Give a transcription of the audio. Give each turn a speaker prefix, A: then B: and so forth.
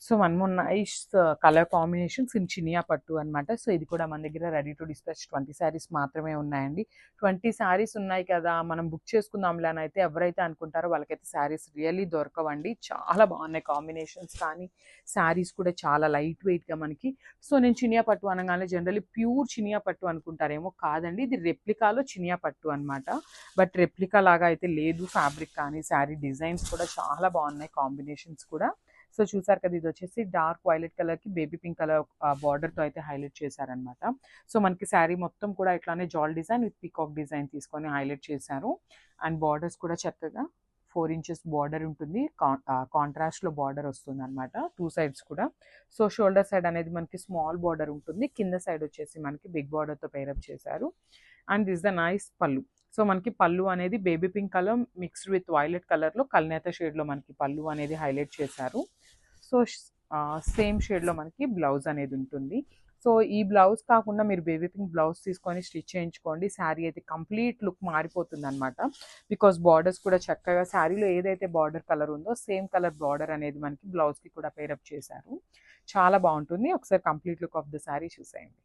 A: So one more nice colour combinations in Chiniya పట్టు అనమాట. So ఇది కూడా మన దగ్గర రెడీ టు డిస్పాచ్ 20 శారీస్ మాత్రమే ఉన్నాయండి. 20 శారీస్ ఉన్నాయి కదా మనం బుక్ చేసుకుందాంలే అని అయితే ఎవరైతే అనుకుంటారో వాళ్ళకైతే శారీస్ రియల్లీ దొరకవండి. చాలా బాగున్నాయి కాంబినేషన్స్, కానీ శారీస్ కూడా చాలా లైట్ వెయిట్గా మనకి. సో నేను చినియా పట్టు అనగానే జనరల్లీ ప్యూర్ చినియా పట్టు అనుకుంటారేమో, కాదండి, ఇది రెప్లికాలో చినియా పట్టు అనమాట. బట్ రెప్లికా లాగా అయితే లేదు. ఫ్యాబ్రిక్ కానీ శారీ డిజైన్స్ కూడా చాలా బాగున్నాయి, కాంబినేషన్స్ కూడా. సో చూసారు కదా, ఇది వచ్చేసి డార్క్ వైలెట్ కలర్కి బేబీ పింక్ కలర్ బార్డర్తో అయితే హైలైట్ చేశారనమాట. సో మనకి శారీ మొత్తం కూడా ఇట్లానే జాల్ డిజైన్ విత్ పీకాక్ డిజైన్ తీసుకొని హైలైట్ చేశారు. అండ్ బార్డర్స్ కూడా చక్కగా 4 ఇంచెస్ బార్డర్ ఉంటుంది. కాంట్రాస్ట్లో బార్డర్ వస్తుంది అనమాట 2 సైడ్స్ కూడా. సో షోల్డర్ సైడ్ అనేది మనకి స్మాల్ బార్డర్ ఉంటుంది, కింద సైడ్ వచ్చేసి మనకి బిగ్ బార్డర్తో పేరప్ చేశారు. అండ్ దిస్ ద నైస్ పళ్ళు. సో మనకి పళ్ళు అనేది baby pink colour mixed with violet కలర్లో కల్నేత షేడ్లో మనకి పళ్ళు అనేది హైలైట్ చేశారు. సో సేమ్ షేడ్లో మనకి బ్లౌజ్ అనేది ఉంటుంది. సో ఈ బ్లౌజ్ కాకుండా మీరు బేబీ పింక్ బ్లౌజ్ తీసుకొని స్టిచ్ చేయించుకోండి, శారీ అయితే కంప్లీట్ లుక్ మారిపోతుంది అనమాట. బికాస్ బార్డర్స్ కూడా చక్కగా శారీలో ఏదైతే బార్డర్ కలర్ ఉందో సేమ్ కలర్ బార్డర్ అనేది మనకి బ్లౌజ్కి కూడా పేరప్ చేశారు. చాలా బాగుంటుంది. ఒకసారి complete look of the sari చూసేయండి.